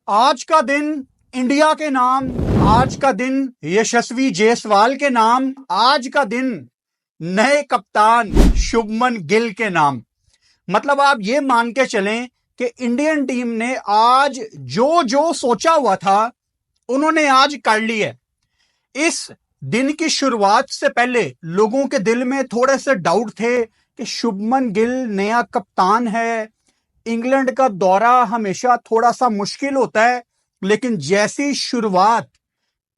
आज का दिन इंडिया के नाम, आज का दिन यशस्वी जायसवाल के नाम, आज का दिन नए कप्तान शुभमन गिल के नाम। मतलब आप ये मान के चलें कि इंडियन टीम ने आज जो जो सोचा हुआ था उन्होंने आज कर लिया है। इस दिन की शुरुआत से पहले लोगों के दिल में थोड़े से डाउट थे कि शुभमन गिल नया कप्तान है, इंग्लैंड का दौरा हमेशा थोड़ा सा मुश्किल होता है, लेकिन जैसी शुरुआत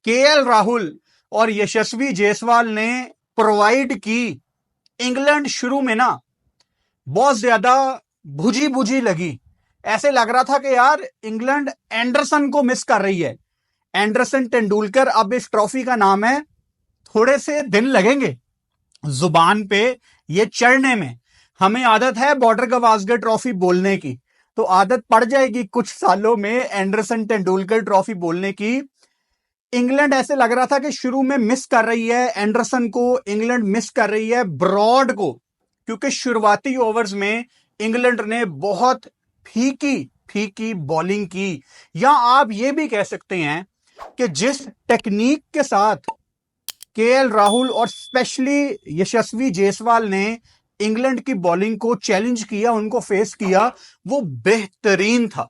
केएल राहुल और यशस्वी जायसवाल ने प्रोवाइड की, इंग्लैंड शुरू में ना बहुत ज्यादा बुझी बुझी लगी। ऐसे लग रहा था कि यार इंग्लैंड एंडरसन को मिस कर रही है। एंडरसन तेंदुलकर अब इस ट्रॉफी का नाम है, थोड़े से दिन लगेंगे जुबान पे ये चढ़ने में। हमें आदत है बॉर्डर गवास्कर ट्रॉफी बोलने की, तो आदत पड़ जाएगी कुछ सालों में एंडरसन तेंदुलकर ट्रॉफी बोलने की। इंग्लैंड ऐसे लग रहा था कि शुरू में मिस कर रही है एंडरसन को, इंग्लैंड मिस कर रही है ब्रॉड को, क्योंकि शुरुआती ओवर्स में इंग्लैंड ने बहुत फीकी फीकी बॉलिंग की। या आप ये भी कह सकते हैं कि जिस टेक्निक के साथ केएल राहुल और स्पेशली यशस्वी जायसवाल ने इंग्लैंड की बॉलिंग को चैलेंज किया, उनको फेस किया, वो बेहतरीन था।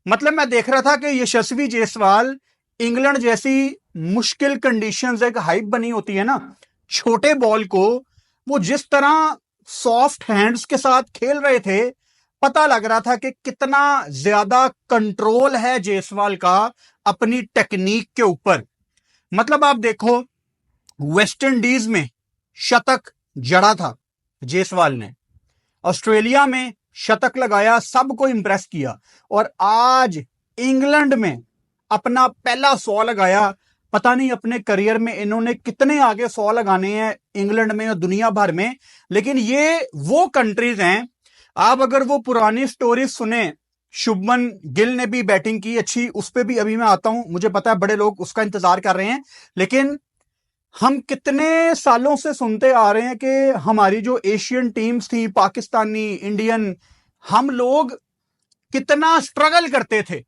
मतलब मैं देख रहा था कि यशस्वी जायसवाल इंग्लैंड जैसी मुश्किल कंडीशंस, एक हाइप बनी होती है ना, छोटे बॉल को वो जिस तरह सॉफ्ट हैंड्स के साथ खेल रहे थे, पता लग रहा था कि कितना ज्यादा कंट्रोल है जायसवाल का अपनी टेक्निक के ऊपर। मतलब आप देखो, वेस्ट इंडीज में शतक जड़ा था जायसवाल ने, ऑस्ट्रेलिया में शतक लगाया, सबको इंप्रेस किया, और आज इंग्लैंड में अपना पहला 100 लगाया। पता नहीं अपने करियर में इन्होंने कितने आगे 100 लगाने हैं इंग्लैंड में और दुनिया भर में। लेकिन ये वो कंट्रीज हैं, आप अगर वो पुरानी स्टोरी सुने, शुभमन गिल ने भी बैटिंग की अच्छी, उस पर भी अभी मैं आता हूं, मुझे पता है बड़े लोग उसका इंतजार कर रहे हैं। लेकिन हम कितने सालों से सुनते आ रहे हैं कि हमारी जो एशियन टीम्स थी, पाकिस्तानी, इंडियन, हम लोग कितना स्ट्रगल करते थे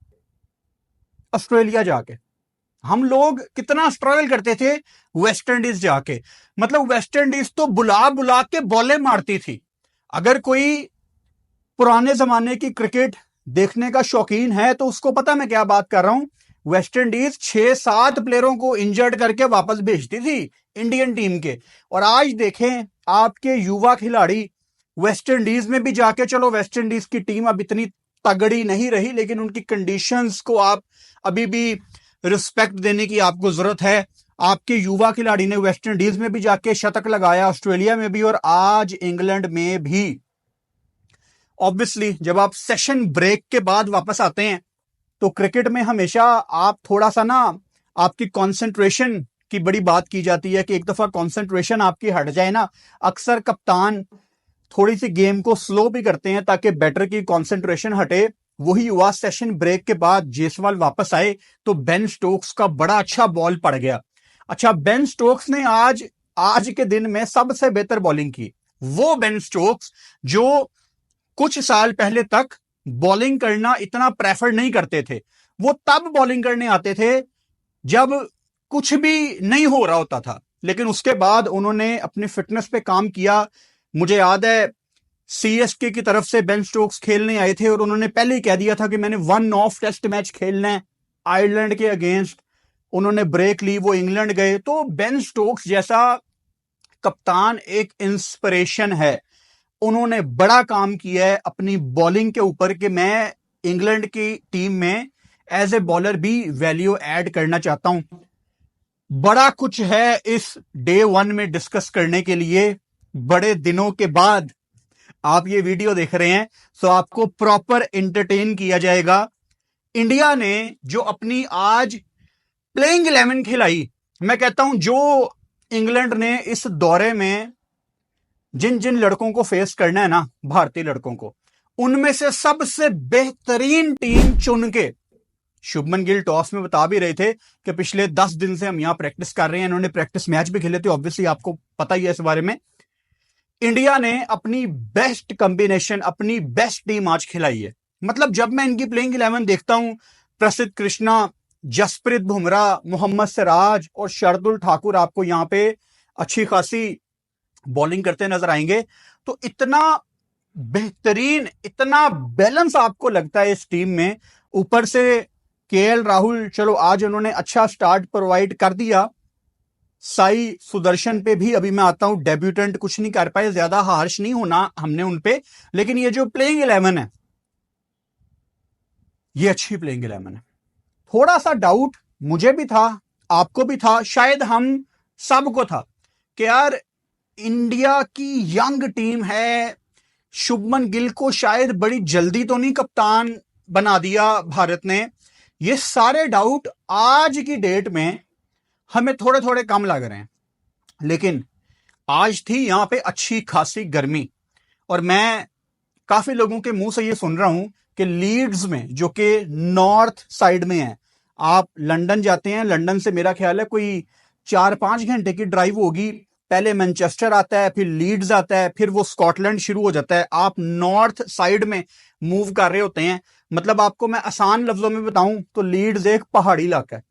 ऑस्ट्रेलिया जाके, हम लोग कितना स्ट्रगल करते थे वेस्ट इंडीज जाके। मतलब वेस्ट इंडीज तो बुला बुला के बॉलें मारती थी। अगर कोई पुराने जमाने की क्रिकेट देखने का शौकीन है तो उसको पता मैं क्या बात कर रहा हूं। वेस्ट इंडीज 6-7 प्लेयरों को इंजर्ड करके वापस भेजती थी इंडियन टीम के। और आज देखें आपके युवा खिलाड़ी वेस्ट इंडीज में भी जाके, चलो वेस्ट इंडीज की टीम अब इतनी तगड़ी नहीं रही, लेकिन उनकी कंडीशंस को आप अभी भी रिस्पेक्ट देने की आपको जरूरत है। आपके युवा खिलाड़ी ने वेस्ट इंडीज में भी जाके शतक लगाया, ऑस्ट्रेलिया में भी, और आज इंग्लैंड में भी। ऑब्वियसली जब आप सेशन ब्रेक के बाद वापस आते हैं तो क्रिकेट में हमेशा आप थोड़ा सा ना, आपकी कंसंट्रेशन की बड़ी बात की जाती है कि एक दफा कंसंट्रेशन आपकी हट जाए ना, अक्सर कप्तान थोड़ी सी गेम को स्लो भी करते हैं ताकि बैटर की कंसंट्रेशन हटे। वही हुआ सेशन ब्रेक के बाद, जायसवाल वापस आए तो बेन स्टोक्स का बड़ा अच्छा बॉल पड़ गया। अच्छा, बेन स्टोक्स ने आज के दिन में सबसे बेहतर बॉलिंग की। वो बेन स्टोक्स जो कुछ साल पहले तक बॉलिंग करना इतना प्रेफर नहीं करते थे, वो तब बॉलिंग करने आते थे जब कुछ भी नहीं हो रहा होता था, लेकिन उसके बाद उन्होंने अपनी फिटनेस पे काम किया। मुझे याद है सीएसके की तरफ से बेन स्टोक्स खेलने आए थे और उन्होंने पहले ही कह दिया था कि मैंने 1 ऑफ टेस्ट मैच खेलना है आयरलैंड के अगेंस्ट। उन्होंने ब्रेक ली, वो इंग्लैंड गए। तो बेन स्टोक्स जैसा कप्तान एक इंस्पिरेशन है, उन्होंने बड़ा काम किया है अपनी बॉलिंग के ऊपर कि मैं इंग्लैंड की टीम में एज ए बॉलर भी वैल्यू ऐड करना चाहता हूं। बड़ा कुछ है इस डे 1 में डिस्कस करने के लिए। बड़े दिनों के बाद आप ये वीडियो देख रहे हैं तो आपको प्रॉपर एंटरटेन किया जाएगा। इंडिया ने जो अपनी आज प्लेइंग 11 खिलाई, मैं कहता हूं जो इंग्लैंड ने इस दौरे में जिन जिन लड़कों को फेस करना है ना, भारतीय लड़कों को, उनमें से सबसे बेहतरीन टीम चुन के, शुभमन गिल टॉस में बता भी रहे थे कि पिछले 10 दिन से हम यहां प्रैक्टिस कर रहे हैं, इन्होंने प्रैक्टिस मैच भी खेले थे, ऑब्वियसली आपको पता ही है इस बारे में। इंडिया ने अपनी बेस्ट कॉम्बिनेशन, अपनी बेस्ट टीम आज खिलाई है। मतलब जब मैं इनकी प्लेइंग 11 देखता हूं प्रसिद्ध कृष्णा, जसप्रीत बुमराह, मोहम्मद सिराज और शार्दुल ठाकुर आपको यहां पे अच्छी खासी बॉलिंग करते नजर आएंगे। तो इतना बेहतरीन, इतना बैलेंस आपको लगता है इस टीम में। ऊपर से केएल राहुल, चलो आज उन्होंने अच्छा स्टार्ट प्रोवाइड कर दिया। साई सुदर्शन पे भी अभी मैं आता हूं, डेब्यूटेंट कुछ नहीं कर पाए, ज्यादा हार्श नहीं होना हमने उनपे, लेकिन ये जो प्लेइंग 11 है ये अच्छी प्लेइंग 11 है। थोड़ा सा डाउट मुझे भी था, आपको भी था, शायद हम सबको था कि यार इंडिया की यंग टीम है, शुभमन गिल को शायद बड़ी जल्दी तो नहीं कप्तान बना दिया भारत ने। ये सारे डाउट आज की डेट में हमें थोड़े थोड़े कम लग रहे हैं, लेकिन आज थी यहां पे अच्छी खासी गर्मी। और मैं काफी लोगों के मुंह से ये सुन रहा हूं कि लीड्स में, जो कि नॉर्थ साइड में है, आप लंदन जाते हैं, लंदन से मेरा ख्याल है कोई 4-5 घंटे की ड्राइव होगी, पहले मैनचेस्टर आता है, फिर लीड्स आता है, फिर वो स्कॉटलैंड शुरू हो जाता है। आप नॉर्थ साइड में मूव कर रहे होते हैं। मतलब आपको मैं आसान लफ्जों में बताऊं तो लीड्स एक पहाड़ी इलाका है,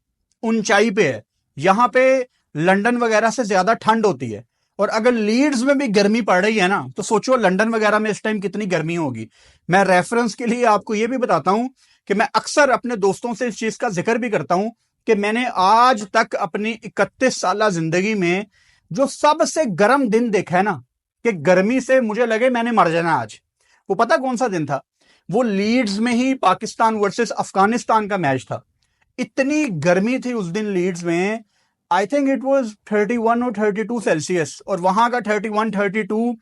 ऊंचाई पे है। यहां पे लंदन वगैरह से ज्यादा ठंड होती है, और अगर लीड्स में भी गर्मी पड़ रही है ना, तो सोचो लंदन वगैरह में इस टाइम कितनी गर्मी होगी। मैं रेफरेंस के लिए आपको यह भी बताता हूं कि मैं अक्सर अपने दोस्तों से इस चीज का जिक्र भी करता हूं कि मैंने आज तक अपनी 31 साल जिंदगी में जो सबसे गर्म दिन देखा है ना, कि गर्मी से मुझे लगे मैंने मर जाना आज, वो पता कौन सा दिन था? वो लीड्स में ही पाकिस्तान वर्सेस अफगानिस्तान का मैच था। इतनी गर्मी थी उस दिन लीड्स में, आई थिंक इट वाज 31 और 32 सेल्सियस, और वहां का 31 32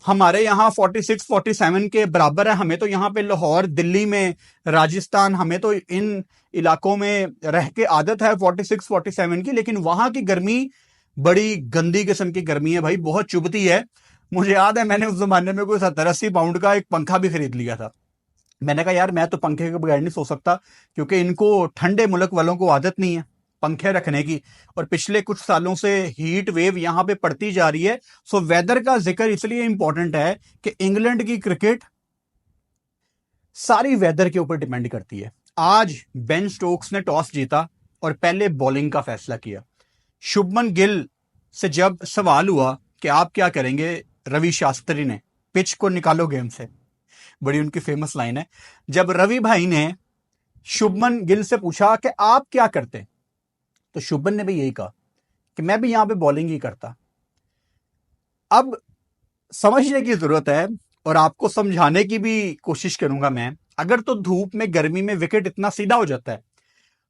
हमारे यहाँ 46-47 के बराबर है। हमें तो यहाँ पे लाहौर, दिल्ली में, राजस्थान, हमें तो इन इलाकों में रह के आदत है 46-47 की, लेकिन वहां की गर्मी बड़ी गंदी किस्म की गर्मी है भाई, बहुत चुभती है। मुझे याद है मैंने उस जमाने में कोई 70-80 पाउंड का एक पंखा भी खरीद लिया था। मैंने कहा यार मैं तो पंखे के बगैर नहीं सो सकता, क्योंकि इनको ठंडे मुल्क वालों को आदत नहीं है पंखे रखने की, और पिछले कुछ सालों से हीट वेव यहां पे पड़ती जा रही है। सो वेदर का जिक्र इसलिए इंपॉर्टेंट है कि इंग्लैंड की क्रिकेट सारी वेदर के ऊपर डिपेंड करती है। आज बेन स्टोक्स ने टॉस जीता और पहले बॉलिंग का फैसला किया। शुभमन गिल से जब सवाल हुआ कि आप क्या करेंगे, रवि शास्त्री ने, पिच को निकालो गेम से, बड़ी उनकी फेमस लाइन है। जब रवि भाई ने शुभमन गिल से पूछा कि आप क्या करते, तो शुभमन ने भी यही कहा कि मैं भी यहां पे बॉलिंग ही करता। अब समझने की जरूरत है, और आपको समझाने की भी कोशिश करूंगा मैं। अगर तो धूप में, गर्मी में विकेट इतना सीधा हो जाता है,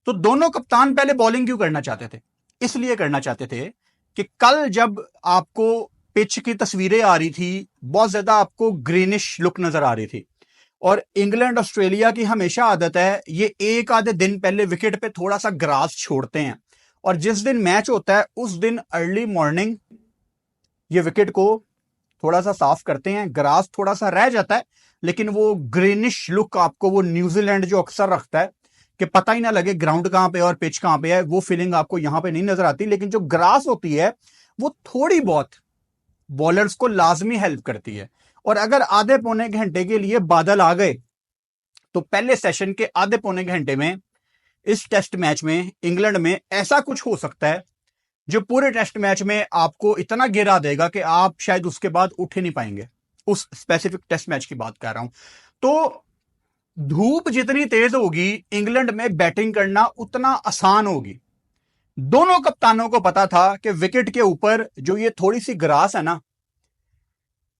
तो दोनों कप्तान पहले बॉलिंग क्यों करना चाहते थे? इसलिए करना चाहते थे कि कल जब आपको पिच की तस्वीरें आ रही थी, बहुत ज्यादा आपको ग्रीनिश लुक नजर आ रही थी, और इंग्लैंड ऑस्ट्रेलिया की हमेशा आदत है, ये एक आधे दिन पहले विकेट पे थोड़ा सा ग्रास छोड़ते हैं, और जिस दिन मैच होता है उस दिन अर्ली मॉर्निंग ये विकेट को थोड़ा सा साफ करते हैं। ग्रास थोड़ा सा रह जाता है, लेकिन वो ग्रीनिश लुक आपको, वो न्यूजीलैंड जो अक्सर रखता है कि पता ही ना लगे ग्राउंड कहां पे और पिच कहां पे है, वो फीलिंग आपको यहां पे नहीं नजर आती। लेकिन जो ग्रास होती है वो थोड़ी बहुत बॉलर्स को लाजमी हेल्प करती है। और अगर आधे पौने घंटे के लिए बादल आ गए, तो पहले सेशन के आधे पौने घंटे में इस टेस्ट मैच में इंग्लैंड में ऐसा कुछ हो सकता है जो पूरे टेस्ट मैच में आपको इतना गिरा देगा कि आप शायद उसके बाद उठ ही नहीं पाएंगे। उस स्पेसिफिक टेस्ट मैच की बात कर रहा हूं। तो धूप जितनी तेज होगी, इंग्लैंड में बैटिंग करना उतना आसान होगी। दोनों कप्तानों को पता था कि विकेट के ऊपर जो ये थोड़ी सी ग्रास है ना,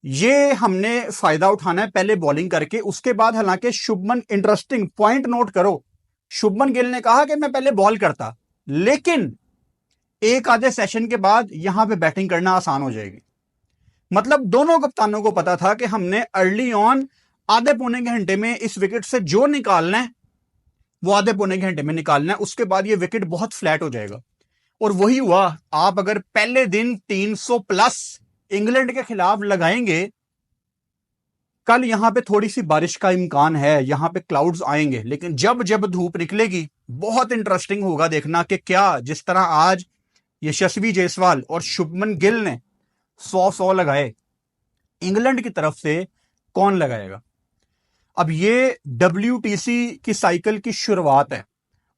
ये हमने फायदा उठाना है पहले बॉलिंग करके। उसके बाद हालांकि शुभमन, इंटरेस्टिंग पॉइंट नोट करो, शुभमन गिल ने कहा कि मैं पहले बॉल करता, लेकिन एक आधे सेशन के बाद यहां पे बैटिंग करना आसान हो जाएगी। मतलब दोनों कप्तानों को पता था कि हमने अर्ली ऑन आधे पौने घंटे में इस विकेट से जो निकालना है वो आधे पौने घंटे में निकालना है, उसके बाद ये विकेट बहुत फ्लैट हो जाएगा। और वही हुआ। आप अगर पहले दिन 300+ इंग्लैंड के खिलाफ लगाएंगे, कल यहां पे थोड़ी सी बारिश का इम्कान है, यहां पे क्लाउड्स आएंगे, लेकिन जब जब धूप निकलेगी बहुत इंटरेस्टिंग होगा देखना कि क्या, जिस तरह आज यशस्वी जायसवाल और शुभमन गिल ने 100 लगाए, इंग्लैंड की तरफ से कौन लगाएगा? अब ये WTC की साइकिल की शुरुआत है।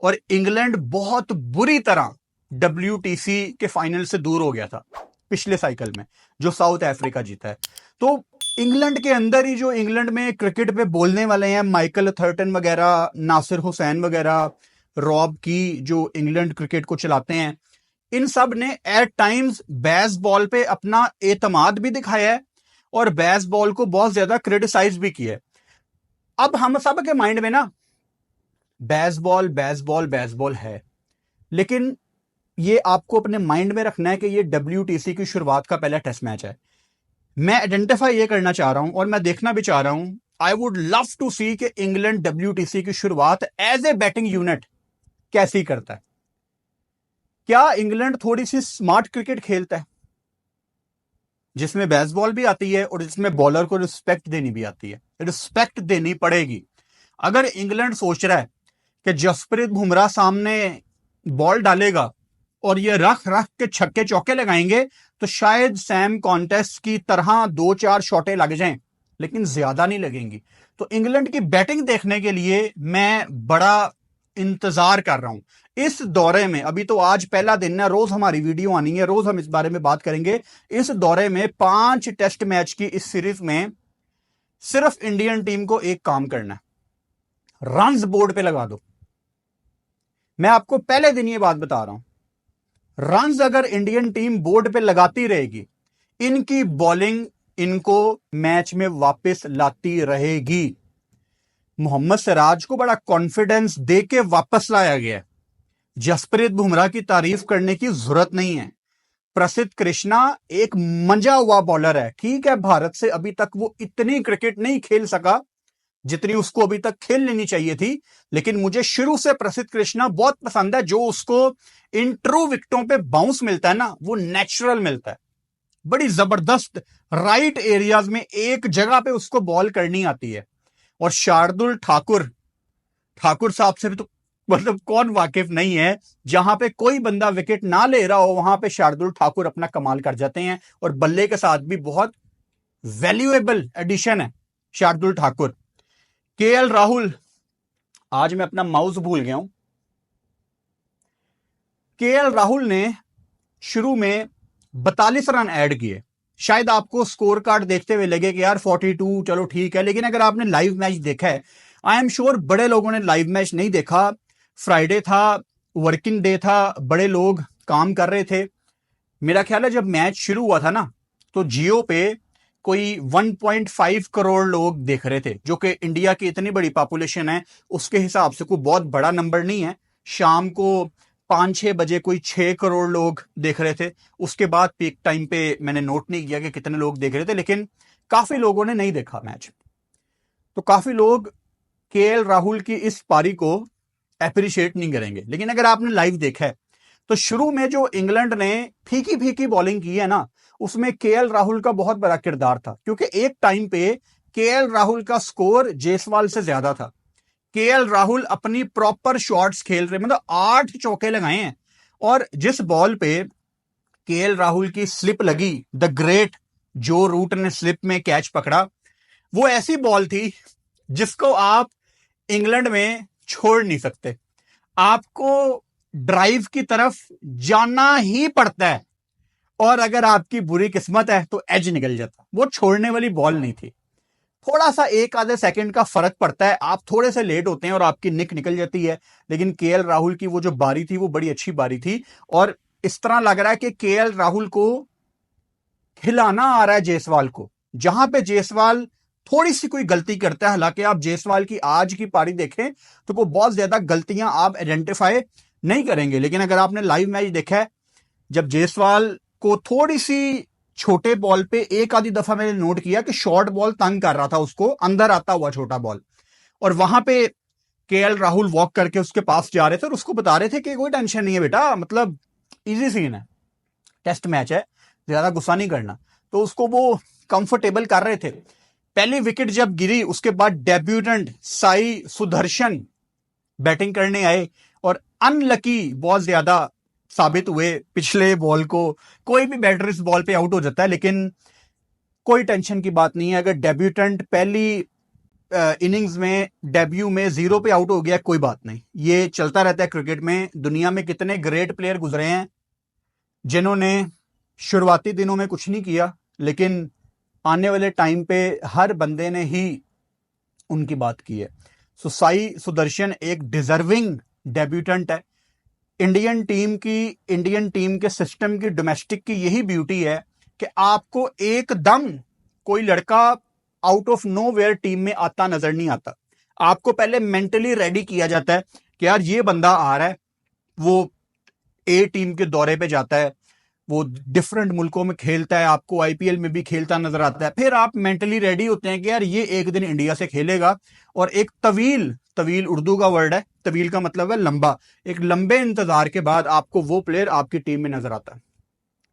और इंग्लैंड बहुत बुरी तरह WTC के फाइनल से दूर हो गया था पिछले साइकिल में, जो साउथ अफ्रीका जीता है। तो इंग्लैंड के अंदर ही जो इंग्लैंड में क्रिकेट पे बोलने वाले हैं, माइकल थर्टन वगैरह, नासिर हुसैन वगैरह, रॉब की, जो इंग्लैंड क्रिकेट को चलाते हैं, इन सब ने एट टाइम्स बेसबॉल पे अपना एतमाद भी दिखाया है और बेसबॉल को बहुत ज्यादा क्रिटिसाइज भी किया है। अब हम सब के माइंड में ना बेसबॉल बेसबॉल बेसबॉल है, लेकिन ये आपको अपने माइंड में रखना है कि ये WTC की शुरुआत का पहला टेस्ट मैच है। मैं आइडेंटिफाई ये करना चाह रहा हूं और मैं देखना भी चाह रहा हूं, आई वुड लव टू सी कि इंग्लैंड WTC की शुरुआत एज ए बैटिंग यूनिट कैसी करता है। क्या इंग्लैंड थोड़ी सी स्मार्ट क्रिकेट खेलता है जिसमें बेसबॉल भी आती है और जिसमें बॉलर को रिस्पेक्ट देनी भी आती है? रिस्पेक्ट देनी पड़ेगी। अगर इंग्लैंड सोच रहा है कि जसप्रीत बुमराह सामने बॉल डालेगा और ये रख रख के छक्के चौके लगाएंगे तो शायद सैम कॉन्टेस्ट की तरह 2-4 शॉटें लग जाएं, लेकिन ज्यादा नहीं लगेंगी। तो इंग्लैंड की बैटिंग देखने के लिए मैं बड़ा इंतजार कर रहा हूं इस दौरे में। अभी तो आज पहला दिन है, रोज हमारी वीडियो आनी है, रोज हम इस बारे में बात करेंगे। इस दौरे में 5 टेस्ट मैच की इस सीरीज में सिर्फ इंडियन टीम को एक काम करना है, रन्स बोर्ड पे लगा दो। मैं आपको पहले दिन ये बात बता रहा हूं, रन्स अगर इंडियन टीम बोर्ड पे लगाती रहेगी, इनकी बॉलिंग इनको मैच में वापस लाती रहेगी। मोहम्मद सिराज को बड़ा कॉन्फिडेंस दे के वापस लाया गया। जसप्रीत बुमराह की तारीफ करने की जरूरत नहीं है। प्रसिद्ध कृष्णा एक मंजा हुआ बॉलर है। ठीक है, भारत से अभी तक वो इतनी क्रिकेट नहीं खेल सका जितनी उसको अभी तक खेल लेनी चाहिए थी, लेकिन मुझे शुरू से प्रसिद्ध कृष्णा बहुत पसंद है। जो उसको इन ट्रू विकेटों पे बाउंस मिलता है ना, वो नेचुरल मिलता है, बड़ी जबरदस्त राइट एरियाज में एक जगह पे उसको बॉल करनी आती है। और शार्दुल ठाकुर साहब से भी तो मतलब कौन वाकिफ नहीं है। जहां पे कोई बंदा विकेट ना ले रहा हो वहां पे शार्दुल ठाकुर अपना कमाल कर जाते हैं, और बल्ले के साथ भी बहुत वैल्यूएबल एडिशन है शार्दुल ठाकुर। KL राहुल, आज मैं अपना माउस भूल गया हूं। KL राहुल ने शुरू में 42 रन ऐड किए। शायद आपको स्कोर कार्ड देखते हुए लगे कि यार 42 चलो ठीक है, लेकिन अगर आपने लाइव मैच देखा है, आई एम श्योर बड़े लोगों ने लाइव मैच नहीं देखा। फ्राइडे था, वर्किंग डे था, बड़े लोग काम कर रहे थे। मेरा ख्याल है जब मैच शुरू हुआ था ना, तो जियो पे कोई 1.5 करोड़ लोग देख रहे थे, जो कि इंडिया की इतनी बड़ी पॉपुलेशन है उसके हिसाब से कोई बहुत बड़ा नंबर नहीं है। शाम को 5-6 बजे कोई 6 करोड़ लोग देख रहे थे। उसके बाद पीक टाइम पे मैंने नोट नहीं किया कि कितने लोग देख रहे थे, लेकिन काफी लोगों ने नहीं देखा मैच। तो काफी लोग KL राहुल की इस पारी को एप्रिशिएट नहीं करेंगे। लेकिन अगर आपने लाइव देखा है तो शुरू में जो इंग्लैंड ने फीकी फीकी बॉलिंग की है ना, उसमें KL राहुल का बहुत बड़ा किरदार था, क्योंकि एक टाइम पे KL राहुल का स्कोर जायसवाल से ज्यादा था। KL राहुल अपनी प्रॉपर शॉट्स खेल रहे, मतलब 8 चौके लगाए हैं। और जिस बॉल पे KL राहुल की स्लिप लगी, द ग्रेट जो रूट ने स्लिप में कैच पकड़ा, वो ऐसी बॉल थी जिसको आप इंग्लैंड में छोड़ नहीं सकते। आपको ड्राइव की तरफ जाना ही पड़ता है, और अगर आपकी बुरी किस्मत है तो एज निकल जाता। वो छोड़ने वाली बॉल नहीं थी। थोड़ा सा एक आधे सेकंड का फर्क पड़ता है, आप थोड़े से लेट होते हैं और आपकी निक निकल जाती है। लेकिन KL राहुल की वो जो बारी थी वो बड़ी अच्छी बारी थी, और इस तरह लग रहा है कि KL राहुल को खिलाना आ रहा है जायसवाल को। जहां पे जायसवाल थोड़ी सी कोई गलती करता है, हालांकि आप जायसवाल की आज की पारी देखें तो कोई बहुत ज्यादा गलतियां आप आइडेंटिफाई नहीं करेंगे। लेकिन अगर आपने लाइव मैच देखा है, जब जायसवाल को थोड़ी सी छोटे बॉल पे एक आधी दफा मैंने नोट किया कि शॉर्ट बॉल तंग कर रहा था उसको, अंदर आता हुआ छोटा बॉल, और वहां पे KL राहुल वॉक करके उसके पास जा रहे थे और उसको बता रहे थे कि कोई टेंशन नहीं है बेटा, मतलब इजी सीन है, टेस्ट मैच है, ज्यादा गुस्सा नहीं करना। तो उसको वो कंफर्टेबल कर रहे थे। पहली विकेट जब गिरी उसके बाद डेब्यूटेंट साई सुदर्शन बैटिंग करने आए और अनलकी बहुत ज्यादा साबित हुए। पिछले बॉल को कोई भी बैटर इस बॉल पे आउट हो जाता है, लेकिन कोई टेंशन की बात नहीं है। अगर डेब्यूटेंट पहली इनिंग्स में डेब्यू में 0 पे आउट हो गया, कोई बात नहीं, ये चलता रहता है क्रिकेट में। दुनिया में कितने ग्रेट प्लेयर गुजरे हैं जिन्होंने शुरुआती दिनों में कुछ नहीं किया, लेकिन आने वाले टाइम पे हर बंदे ने ही उनकी बात की है। सो साई सुदर्शन एक डिजर्विंग डेब्यूटेंट है। इंडियन टीम के सिस्टम की, डोमेस्टिक की यही ब्यूटी है कि आपको एकदम कोई लड़का आउट ऑफ नोवेयर टीम में आता नजर नहीं आता। आपको पहले मेंटली रेडी किया जाता है कि यार ये बंदा आ रहा है, वो ए टीम के दौरे पे जाता है, वो डिफरेंट मुल्कों में खेलता है, आपको आईपीएल में भी खेलता नजर आता है। फिर आप मेंटली रेडी होते हैं कि यार ये एक दिन इंडिया से खेलेगा, और एक तवील तवील उर्दू का वर्ड है, तवील का मतलब है लंबा, एक लंबे इंतजार के बाद आपको वो प्लेयर आपकी टीम में नजर आता है।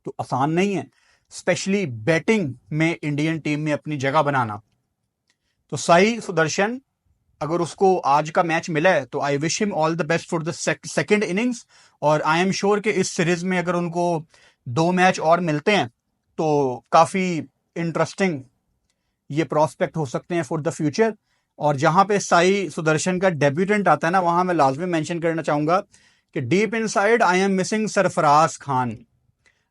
तो आसान नहीं है, स्पेशली बैटिंग में इंडियन टीम में अपनी जगह बनाना। तो साई सुदर्शन, अगर उसको आज का मैच मिला है तो I wish him all the best for the second innings, और आई एम श्योर कि इस सीरीज में अगर उनको 2 मैच और मिलते हैं तो काफी इंटरेस्टिंग ये प्रोस्पेक्ट हो सकते हैं फॉर द फ्यूचर। और जहां पे साई सुदर्शन का डेब्यूटेंट आता है ना, वहां मैं लाजमी मेंशन करना चाहूंगा कि deep inside I am missing Sarfaraz Khan.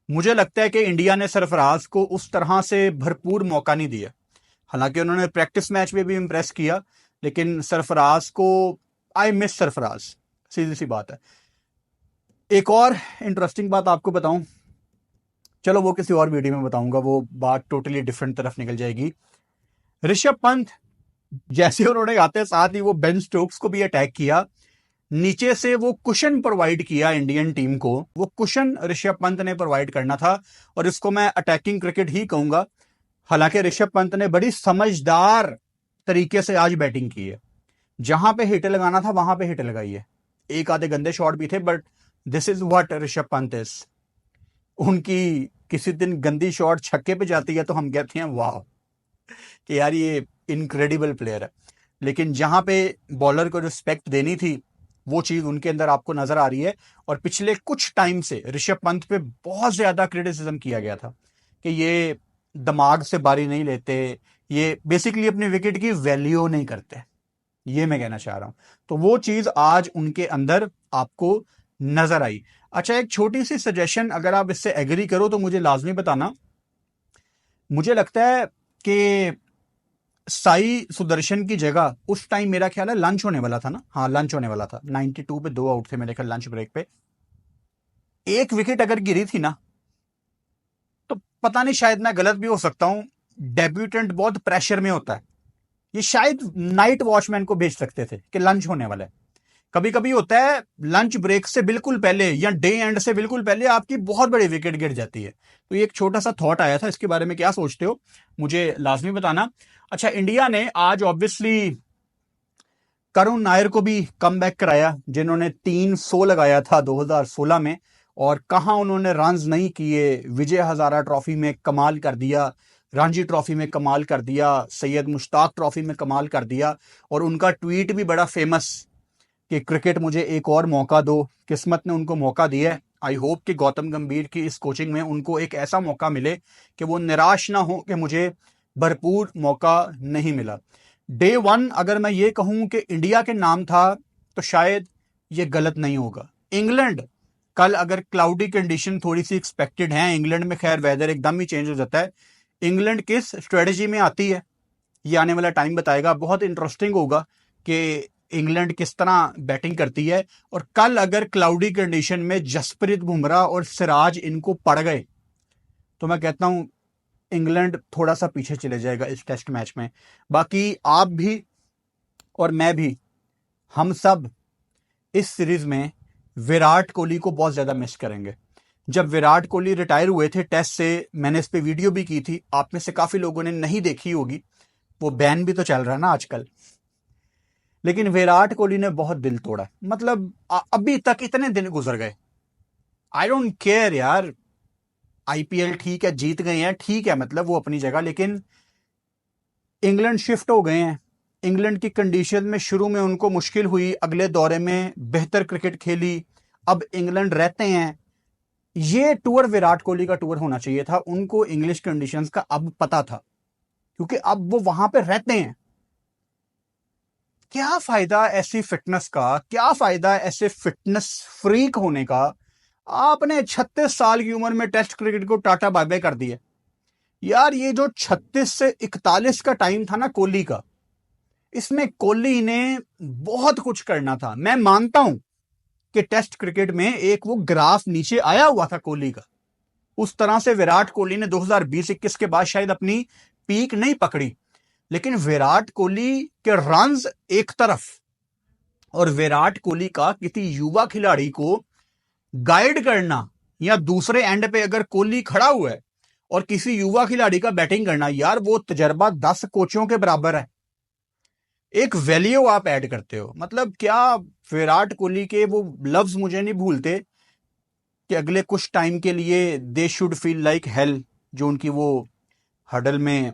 मुझे लगता है कि इंडिया ने सरफराज को उस तरह से भरपूर मौका नहीं दिया। हालांकि उन्होंने प्रैक्टिस मैच में भी इंप्रेस किया, लेकिन सरफराज को आई मिस सरफराज, सीधी सी बात है। एक और इंटरेस्टिंग बात आपको बताऊं, चलो वो किसी और वीडियो में बताऊंगा, वो बात टोटली डिफरेंट तरफ निकल जाएगी। ऋषभ पंत जैसे उन्होंने आते साथ ही वो बेन स्टोक्स को भी अटैक किया, नीचे से वो कुशन प्रोवाइड किया इंडियन टीम को, वो कुशन ऋषभ पंत ने प्रोवाइड करना था, और इसको मैं अटैकिंग क्रिकेट ही कहूंगा। हालांकि ऋषभ पंत ने बड़ी समझदार तरीके से आज बैटिंग की है, जहां पे हिट लगाना था वहां पे हिट लगाई है। एक आधे गंदे शॉट भी थे, but this is what Rishabh Pant is. उनकी किसी दिन गंदी शॉट छक्के पे जाती है तो हम कहते हैं वाह कि यार ये इनक्रेडिबल प्लेयर है, लेकिन जहां पे बॉलर को रिस्पेक्ट देनी थी वो चीज उनके अंदर आपको नजर आ रही है। और पिछले कुछ टाइम से ऋषभ पंत पे बहुत ज्यादा क्रिटिसिज्म किया गया था कि ये दिमाग से बारी नहीं लेते, ये बेसिकली अपनी विकेट की वैल्यू नहीं करते, ये मैं कहना चाह रहा हूं। तो वो चीज आज उनके अंदर आपको नजर आई। अच्छा, एक छोटी सी सजेशन, अगर आप इससे एग्री करो तो मुझे लाजमी बताना। मुझे लगता है कि साई सुदर्शन की जगह उस टाइम मेरा ख्याल है लंच होने वाला था ना, हाँ लंच होने वाला था, 92 पे 2 आउट थे मेरे ख्याल लंच ब्रेक पे। एक विकेट अगर गिरी थी ना, तो पता नहीं, शायद मैं गलत भी हो सकता हूं, डेब्यूटेंट बहुत प्रेशर में होता है, ये शायद नाइट वॉचमैन को भेज सकते थे कि लंच होने वाला है। कभी कभी होता है लंच ब्रेक से बिल्कुल पहले या डे एंड से बिल्कुल पहले आपकी बहुत बड़ी विकेट गिर जाती है। तो ये एक छोटा सा थॉट आया था, इसके बारे में क्या सोचते हो मुझे लाजमी बताना। अच्छा, इंडिया ने आज ऑब्वियसली करुण नायर को भी कम बैक कराया, जिन्होंने 300 लगाया था 2016 में, और कहां उन्होंने रन्स नहीं किए। विजय हजारा ट्रॉफी में कमाल कर दिया, रणजी ट्रॉफी में कमाल कर दिया, सैयद मुश्ताक ट्रॉफी में कमाल कर दिया, और उनका ट्वीट भी बड़ा फेमस कि क्रिकेट मुझे एक और मौका दो। किस्मत ने उनको मौका दिया है। आई होप कि गौतम गंभीर की इस कोचिंग में उनको एक ऐसा मौका मिले कि वो निराश ना हो कि मुझे भरपूर मौका नहीं मिला। डे 1 अगर मैं ये कहूं कि इंडिया के नाम था तो शायद ये गलत नहीं होगा। इंग्लैंड कल अगर क्लाउडी कंडीशन थोड़ी सी एक्सपेक्टेड है, इंग्लैंड में खैर वेदर एकदम ही चेंज हो जाता है, इंग्लैंड किस स्ट्रेटजी में आती है ये आने वाला टाइम बताएगा। बहुत इंटरेस्टिंग होगा कि इंग्लैंड किस तरह बैटिंग करती है। और कल अगर क्लाउडी कंडीशन में जसप्रीत बुमराह और सिराज इनको पड़ गए तो मैं कहता हूं इंग्लैंड थोड़ा सा पीछे चले जाएगा इस टेस्ट मैच में। बाकी आप भी और मैं भी, हम सब इस सीरीज में विराट कोहली को बहुत ज्यादा मिस करेंगे। जब विराट कोहली रिटायर हुए थे टेस्ट से, मैंने इस पे वीडियो भी की थी, आप में से काफी लोगों ने नहीं देखी होगी, वो बैन भी तो चल रहा है ना आजकल। लेकिन विराट कोहली ने बहुत दिल तोड़ा, मतलब अभी तक इतने दिन गुजर गए, आई डोंट केयर यार, आईपीएल ठीक है, जीत गए हैं ठीक है, मतलब वो अपनी जगह, लेकिन इंग्लैंड शिफ्ट हो गए हैं। इंग्लैंड की कंडीशन में शुरू में उनको मुश्किल हुई, अगले दौरे में बेहतर क्रिकेट खेली, अब इंग्लैंड रहते हैं। ये टूर विराट कोहली का टूर होना चाहिए था, उनको इंग्लिश कंडीशंस का अब पता था, क्योंकि अब वो वहां पे रहते हैं। क्या फायदा ऐसी फिटनेस का, क्या फायदा ऐसे फिटनेस फ्रीक होने का। आपने 36 साल की उम्र में टेस्ट क्रिकेट को टाटा बाय बाय कर दिया। यार ये जो 36 से 41 का टाइम था ना कोहली का, इसमें कोहली ने बहुत कुछ करना था। मैं मानता हूं कि टेस्ट क्रिकेट में एक वो ग्राफ नीचे आया हुआ था कोहली का, उस तरह से विराट कोहली ने 2020-21 के बाद शायद अपनी पीक नहीं पकड़ी, लेकिन विराट कोहली के रन्स एक तरफ और विराट कोहली का किसी युवा खिलाड़ी को गाइड करना, या दूसरे एंड पे अगर कोहली खड़ा हुआ है और किसी युवा खिलाड़ी का बैटिंग करना, यार वो तजर्बा 10 कोचों के बराबर है। एक वैल्यू आप ऐड करते हो। मतलब क्या विराट कोहली के वो लफ्ज मुझे नहीं भूलते कि अगले कुछ टाइम के लिए they should feel like hell, जो उनकी वो हडल में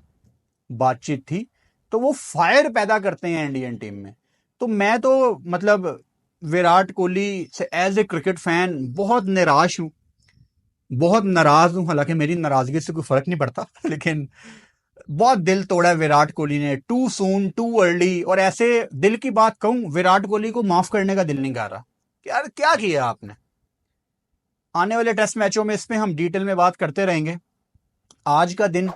बातचीत थी, तो वो फायर पैदा करते हैं इंडियन टीम में। तो मैं तो मतलब विराट कोहली से एज ए क्रिकेट फैन बहुत निराश हूं, बहुत नाराज हूं। हालांकि मेरी नाराजगी से कोई फर्क नहीं पड़ता लेकिन बहुत दिल तोड़ा विराट कोहली ने, टू सून टू अर्ली। और ऐसे दिल की बात कहूं, विराट कोहली को माफ करने का दिल नहीं कर रहा। यार क्या किया आपने। आने वाले टेस्ट मैचों में इस पे हम डिटेल में बात करते रहेंगे। आज का दिन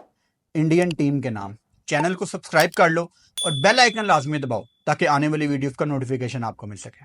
इंडियन टीम के नाम। चैनल को सब्सक्राइब कर लो और बेल आइकन लाजमी दबाओ ताकि आने वाली वीडियोस का नोटिफिकेशन आपको मिल सके।